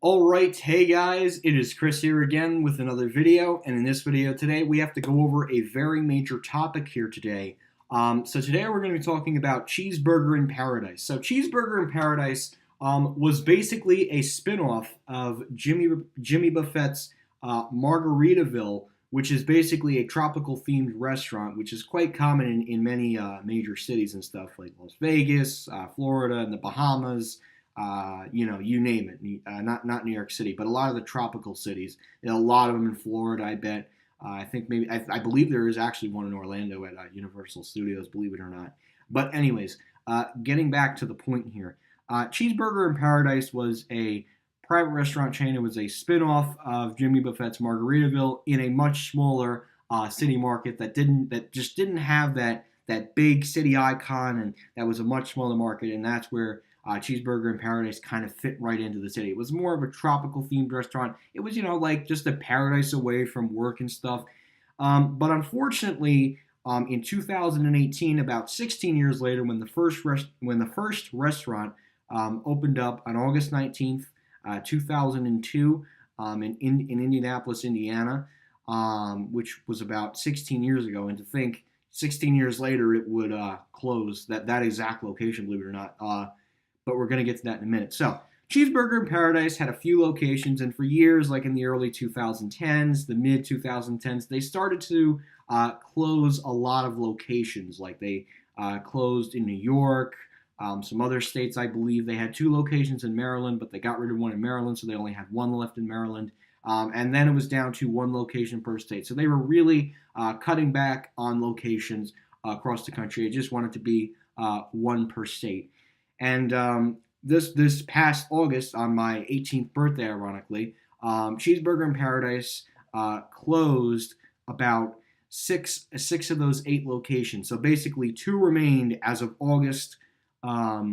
Alright, hey guys, it is Chris here again with another video, and in this video today we have to go over a very major topic here today. So today we're going to be talking about Cheeseburger in Paradise. So Cheeseburger in Paradise was basically a spin-off of Jimmy Buffett's Margaritaville, which is basically a tropical themed restaurant, which is quite common in many major cities and stuff like Las Vegas, Florida, and the Bahamas. You name it. Not New York City, but a lot of the tropical cities. A lot of them in Florida, I bet. I think maybe I believe there is actually one in Orlando at Universal Studios, believe it or not. But anyways, getting back to the point here, Cheeseburger in Paradise was a private restaurant chain. It was a spin-off of Jimmy Buffett's Margaritaville in a much smaller city market that just didn't have that big city icon, and that was a much smaller market, and that's where Cheeseburger in Paradise kind of fit right into the city. It was more of a tropical themed restaurant. It was, like just a paradise away from work and stuff. But unfortunately, in 2018, about 16 years later, when the first restaurant opened up on August 19th, 2002, in Indianapolis, Indiana, which was about 16 years ago. And to think 16 years later it would close that exact location, believe it or not. But we're going to get to that in a minute. So, Cheeseburger in Paradise had a few locations, and for years, like in the early 2010s, the mid 2010s, they started to close a lot of locations. Like they closed in New York, some other states, I believe. They had 2 locations in Maryland, but they got rid of one in Maryland, so they only had 1 left in Maryland. And then it was down to 1 location per state. So they were really cutting back on locations across the country. It just wanted to be 1 per state. And this past August, on my 18th birthday, ironically, Cheeseburger in Paradise closed about six of those 8 locations. So basically, 2 remained as of August 21st,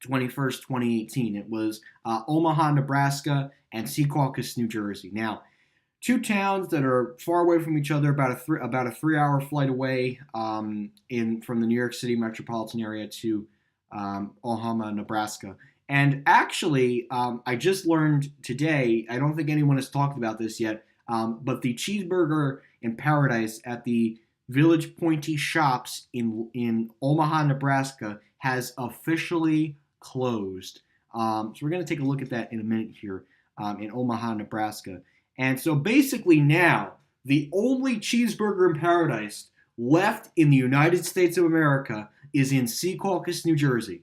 2018. It was Omaha, Nebraska, and Secaucus, New Jersey. Now, 2 towns that are far away from each other, about a 3-hour flight away from the New York City metropolitan area to Omaha, Nebraska. And actually, I just learned today, I don't think anyone has talked about this yet, but the Cheeseburger in Paradise at the Village Pointy Shops in Omaha, Nebraska has officially closed. So we're going to take a look at that in a minute here in Omaha, Nebraska. And so basically now, the only Cheeseburger in Paradise left in the United States of America is in Secaucus, New Jersey.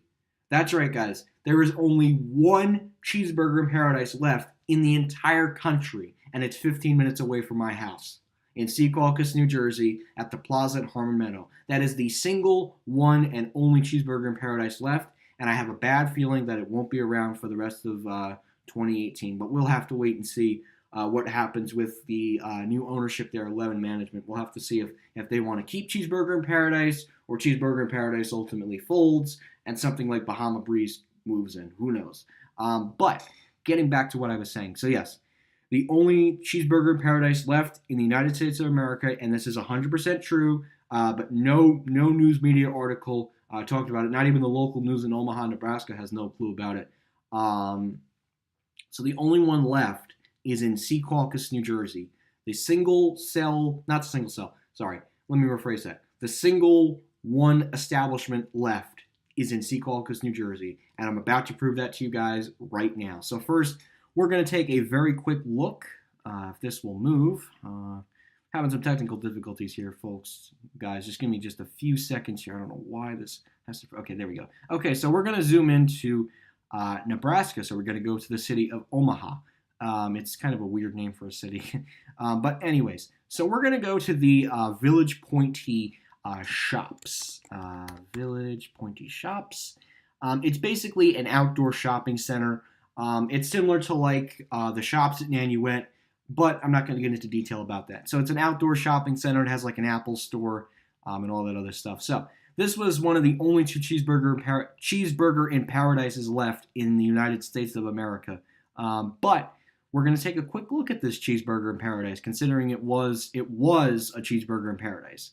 That's right, guys. There is only 1 Cheeseburger in Paradise left in the entire country, and it's 15 minutes away from my house in Secaucus, New Jersey, at the Plaza at Harmon Meadow. That is the single one and only Cheeseburger in Paradise left, and I have a bad feeling that it won't be around for the rest of 2018, but we'll have to wait and see what happens with the new ownership there, 11 management. We'll have to see if they want to keep Cheeseburger in Paradise or Cheeseburger in Paradise ultimately folds and something like Bahama Breeze moves in. Who knows? But getting back to what I was saying. So yes, the only Cheeseburger in Paradise left in the United States of America, and this is 100% true, but no news media article talked about it. Not even the local news in Omaha, Nebraska has no clue about it. So the only one left is in Secaucus, New Jersey. The single one establishment left is in Secaucus, New Jersey, and I'm about to prove that to you guys right now. So first, we're going to take a very quick look, if this will move. Having some technical difficulties here, folks. Guys, just give me just a few seconds here. I don't know why this has to... Okay, there we go. Okay, so we're going to zoom into Nebraska, so we're going to go to the city of Omaha. It's kind of a weird name for a city. But anyways, so we're going to go to the Village Pointy Shops. Village Pointy Shops. It's basically an outdoor shopping center. It's similar to like the shops at Nanuet, but I'm not going to get into detail about that. So it's an outdoor shopping center. It has like an Apple store and all that other stuff. So this was one of the only 2 Cheeseburger in Paradises left in the United States of America. But we're going to take a quick look at this Cheeseburger in Paradise, considering it was a Cheeseburger in Paradise.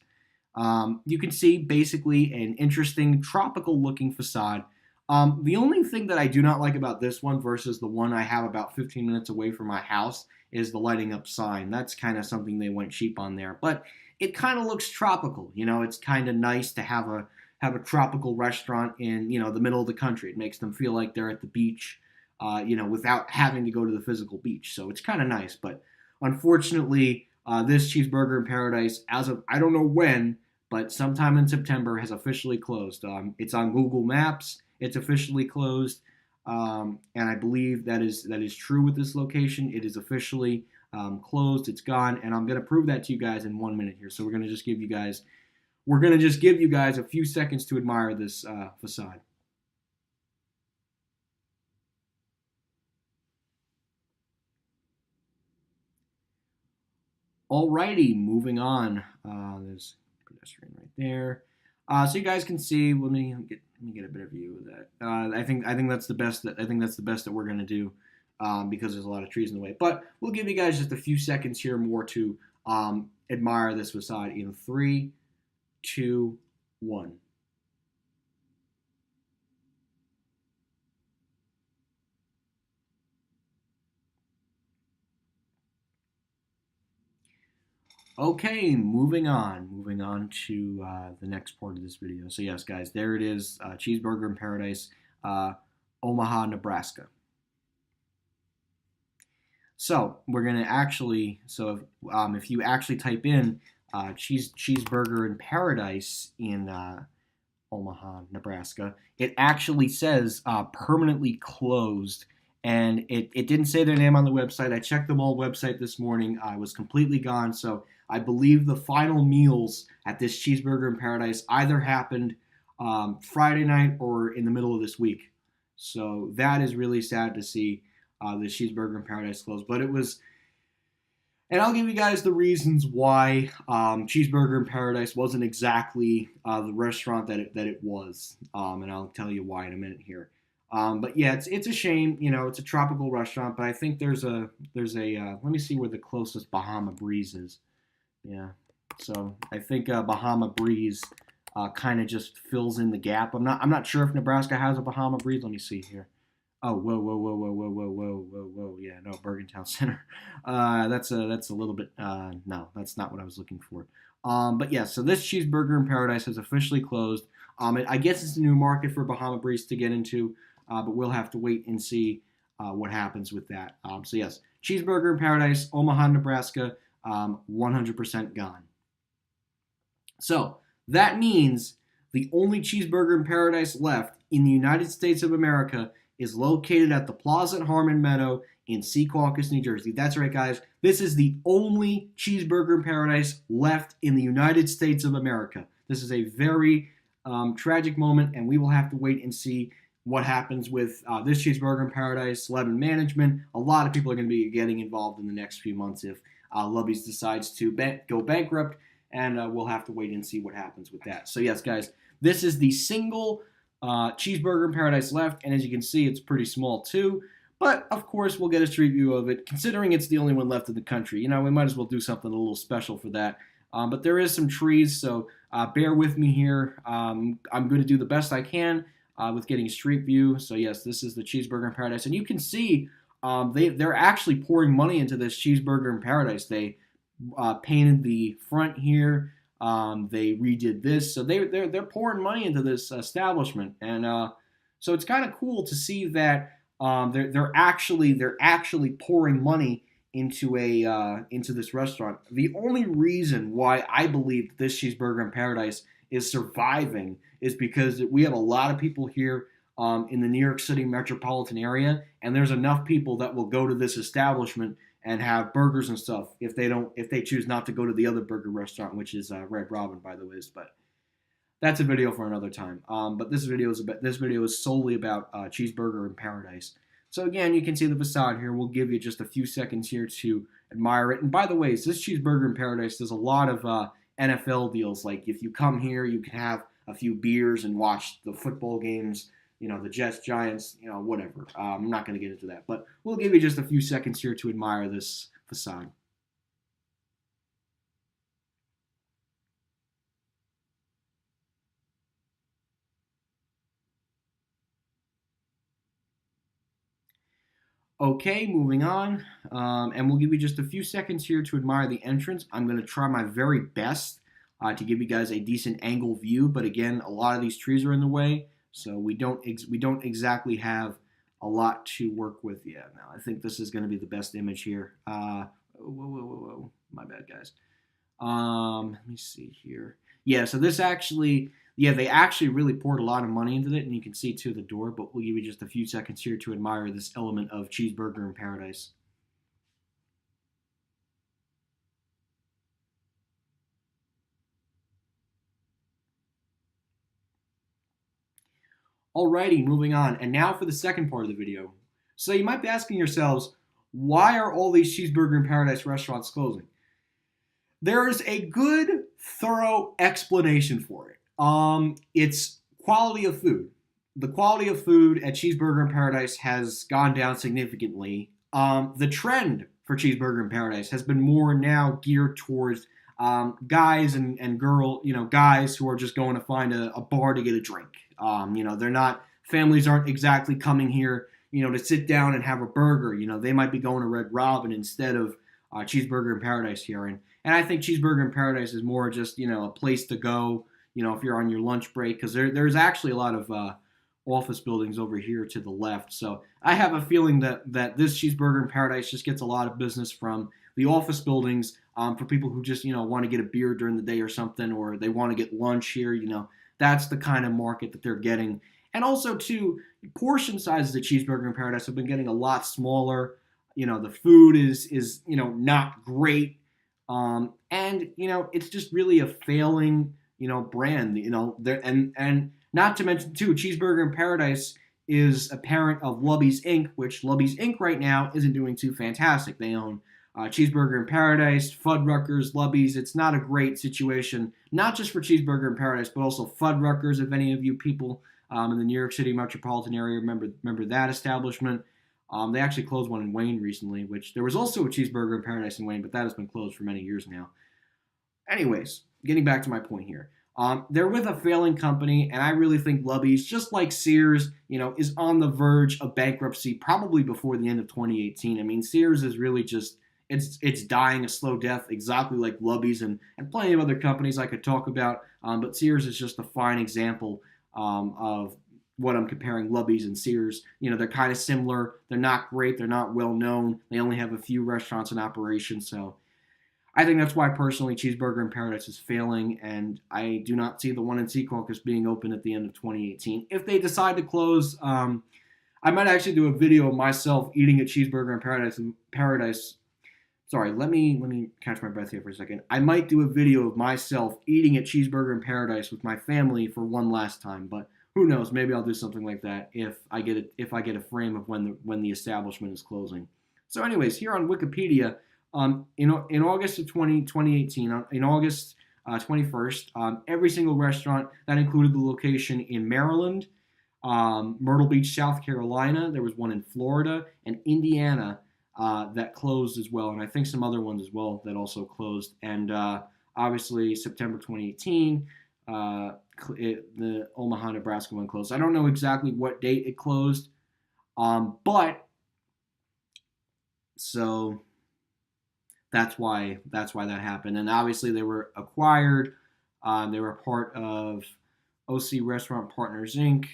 You can see basically an interesting tropical looking facade. The only thing that I do not like about this one versus the one I have about 15 minutes away from my house is the lighting up sign. That's kind of something they went cheap on there, but it kind of looks tropical. You know, it's kind of nice to have a tropical restaurant in the middle of the country. It makes them feel like they're at the beach, without having to go to the physical beach. So it's kind of nice. But unfortunately, this Cheeseburger in Paradise, as of I don't know when, but sometime in September, has officially closed. It's on Google Maps. It's officially closed, and I believe that is true with this location. It is officially closed. It's gone, and I'm going to prove that to you guys in 1 minute here. So we're going to just give you guys a few seconds to admire this facade. Alrighty, moving on. There's a pedestrian right there. So you guys can see. Let me get a better view of that. I think that's the best that we're gonna do, because there's a lot of trees in the way. But we'll give you guys just a few seconds here more to admire this facade in 3, 2, 1. Okay, moving on to the next part of this video. So yes, guys, there it is, Cheeseburger in Paradise, Omaha, Nebraska. So we're gonna if you actually type in Cheeseburger in Paradise in Omaha, Nebraska, it actually says permanently closed. And it didn't say their name on the website. I checked the mall website this morning. I was completely gone. So I believe the final meals at this Cheeseburger in Paradise either happened Friday night or in the middle of this week. So that is really sad to see the Cheeseburger in Paradise closed. But it was, and I'll give you guys the reasons why Cheeseburger in Paradise wasn't exactly the restaurant that it was, and I'll tell you why in a minute here. But yeah, it's a shame. It's a tropical restaurant, but I think there's a let me see where the closest Bahama Breeze is. Yeah, so I think Bahama Breeze kind of just fills in the gap. I'm not sure if Nebraska has a Bahama Breeze. Let me see here. Oh, whoa, whoa, whoa, whoa, whoa, whoa, whoa, whoa, whoa. Yeah, no, Bergentown Center. That's a little bit. No, that's not what I was looking for. But yeah, so this Cheeseburger in Paradise has officially closed. I guess it's a new market for Bahama Breeze to get into, but we'll have to wait and see what happens with that. So yes, Cheeseburger in Paradise, Omaha, Nebraska, 100% gone. So that means the only Cheeseburger in Paradise left in the United States of America is located at the Plaza at Harmon Meadow in Secaucus, New Jersey. That's right, guys. This is the only Cheeseburger in Paradise left in the United States of America. This is a very tragic moment, and we will have to wait and see what happens with this Cheeseburger in Paradise, Levin Management. A lot of people are going to be getting involved in the next few months if Lubby's decides to go bankrupt, and we'll have to wait and see what happens with that. So yes, guys, this is the single Cheeseburger in Paradise left, and as you can see, it's pretty small too. But of course, we'll get a street view of it. Considering it's the only one left in the country, we might as well do something a little special for that. But there is some trees, so bear with me here. I'm going to do the best I can with getting a street view. So yes, this is the Cheeseburger in Paradise, and you can see they're actually pouring money into this Cheeseburger in Paradise. They painted the front here. They redid this, so they're pouring money into this establishment, and so it's kind of cool to see that they're actually pouring money into this restaurant. The only reason why I believe this Cheeseburger in Paradise is surviving is because we have a lot of people here in the New York City metropolitan area, and there's enough people that will go to this establishment and have burgers and stuff if they choose not to go to the other burger restaurant, which is Red Robin, by the way. But that's a video for another time. But this video is solely about Cheeseburger in Paradise. So again, you can see the facade here. We'll give you just a few seconds here to admire it. And by the way, this Cheeseburger in Paradise does a lot of NFL deals. Like if you come here, you can have a few beers and watch the football games. The Jets, Giants, whatever. I'm not going to get into that, but we'll give you just a few seconds here to admire this facade. Okay, moving on. And we'll give you just a few seconds here to admire the entrance. I'm going to try my very best to give you guys a decent angle view, but again, a lot of these trees are in the way, so we don't exactly have a lot to work with yet. Now, I think this is going to be the best image here. Whoa, my bad, guys. Let me see here. Yeah, so this actually, yeah, they actually really poured a lot of money into it, and you can see to the door, but we'll give you just a few seconds here to admire this element of Cheeseburger in Paradise. Alrighty, moving on. And now for the second part of the video. So you might be asking yourselves, why are all these Cheeseburger in Paradise restaurants closing? There is a good, thorough explanation for it. It's quality of food. The quality of food at Cheeseburger in Paradise has gone down significantly. The trend for Cheeseburger in Paradise has been more now geared towards guys and guys who are just going to find a bar to get a drink. They're not, families aren't exactly coming here, to sit down and have a burger. They might be going to Red Robin instead of Cheeseburger in Paradise here. And I think Cheeseburger in Paradise is more just, a place to go, if you're on your lunch break, because there's actually a lot of office buildings over here to the left. So I have a feeling that this Cheeseburger in Paradise just gets a lot of business from the office buildings for people who just, want to get a beer during the day or something, or they want to get lunch here, That's the kind of market that they're getting. And also, too, portion sizes at Cheeseburger in Paradise have been getting a lot smaller. The food is not great. It's just really a failing, brand. And not to mention, too, Cheeseburger in Paradise is a parent of Lubby's Inc., which Lubby's Inc. right now isn't doing too fantastic. They own Cheeseburger in Paradise, Fuddruckers, Lubby's. It's not a great situation, not just for Cheeseburger in Paradise, but also Fuddruckers. If any of you people in the New York City metropolitan area remember that establishment, they actually closed one in Wayne recently, which there was also a Cheeseburger in Paradise in Wayne, but that has been closed for many years now. Anyways, getting back to my point here. They're with a failing company, and I really think Lubby's, just like Sears, is on the verge of bankruptcy probably before the end of 2018. I mean, Sears is really just, it's dying a slow death, exactly like Lubby's and plenty of other companies I could talk about. But Sears is just a fine example of what I'm comparing Lubby's and Sears. They're kind of similar. They're not great. They're not well known. They only have a few restaurants in operation. So I think that's why personally Cheeseburger in Paradise is failing, and I do not see the one in Secaucus being open at the end of 2018. If they decide to close, I might actually do a video of myself eating at Cheeseburger in Paradise. Sorry, let me catch my breath here for a second. I might do a video of myself eating at Cheeseburger in Paradise with my family for one last time, but who knows? Maybe I'll do something like that if I get a frame of when the establishment is closing. So, anyways, here on Wikipedia, in August of 2018, in August 21st, every single restaurant that included the location in Maryland, Myrtle Beach, South Carolina. There was one in Florida and Indiana that closed as well, and I think some other ones as well that also closed. And obviously, September 2018. The Omaha, Nebraska one closed. I don't know exactly what date it closed, but so that's why that happened. And obviously they were acquired. They were part of OC Restaurant Partners Inc.,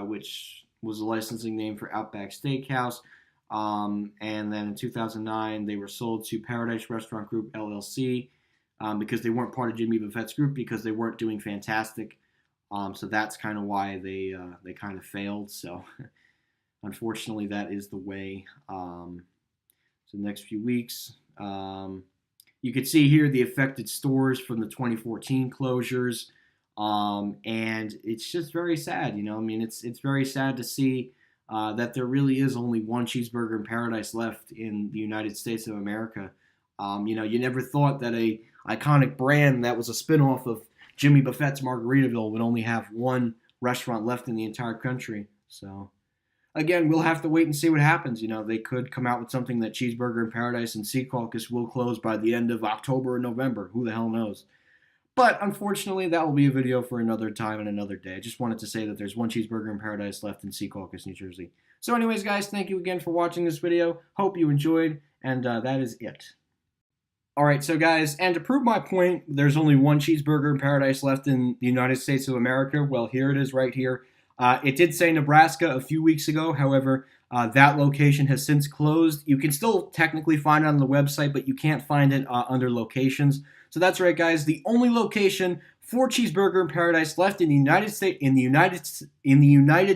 which was a licensing name for Outback Steakhouse. And then in 2009 they were sold to Paradise Restaurant Group LLC. Because they weren't part of Jimmy Buffett's group, because they weren't doing fantastic. So that's kind of why they kind of failed. So unfortunately, that is the way. So the next few weeks, you could see here the affected stores from the 2014 closures, and it's just very sad. It's very sad to see that there really is only one Cheeseburger in Paradise left in the United States of America. You never thought that a iconic brand that was a spinoff of Jimmy Buffett's Margaritaville would only have one restaurant left in the entire country. So, again, we'll have to wait and see what happens. They could come out with something that Cheeseburger in Paradise and Secaucus will close by the end of October or November. Who the hell knows? But unfortunately, that will be a video for another time and another day. I just wanted to say that there's one cheeseburger in paradise left in Secaucus, New Jersey. So anyways, guys, thank you again for watching this video. Hope you enjoyed, and that is it. All right, so guys, and to prove my point, there's only one cheeseburger in paradise left in the United States of America. Well, here it is right here. It did say Nebraska a few weeks ago. However, that location has since closed. You can still technically find it on the website, but you can't find it under locations. So that's right, guys. The only location for Cheeseburger in Paradise left in the United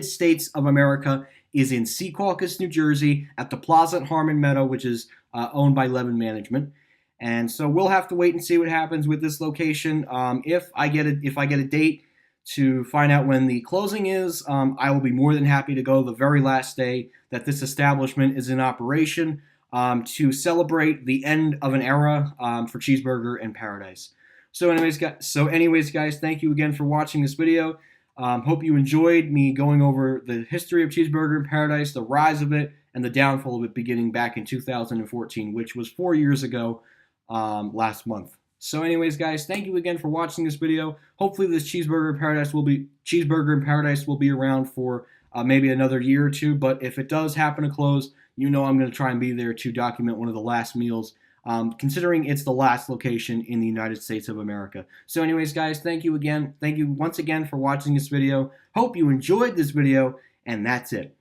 States of America is in Secaucus, New Jersey, at the Plaza at Harmon Meadow, which is owned by Levin Management. And so we'll have to wait and see what happens with this location. If I get a date to find out when the closing is, I will be more than happy to go the very last day that this establishment is in operation to celebrate the end of an era for Cheeseburger in Paradise. So anyways, guys, thank you again for watching this video. Hope you enjoyed me going over the history of Cheeseburger in Paradise, the rise of it, and the downfall of it beginning back in 2014, which was 4 years ago last month. So anyways, guys, thank you again for watching this video. Hopefully this Cheeseburger in Paradise will be around for maybe another year or two, but if it does happen to close, you know I'm going to try and be there to document one of the last meals, considering it's the last location in the United States of America. So anyways, guys, thank you again. Thank you once again for watching this video. Hope you enjoyed this video, and that's it.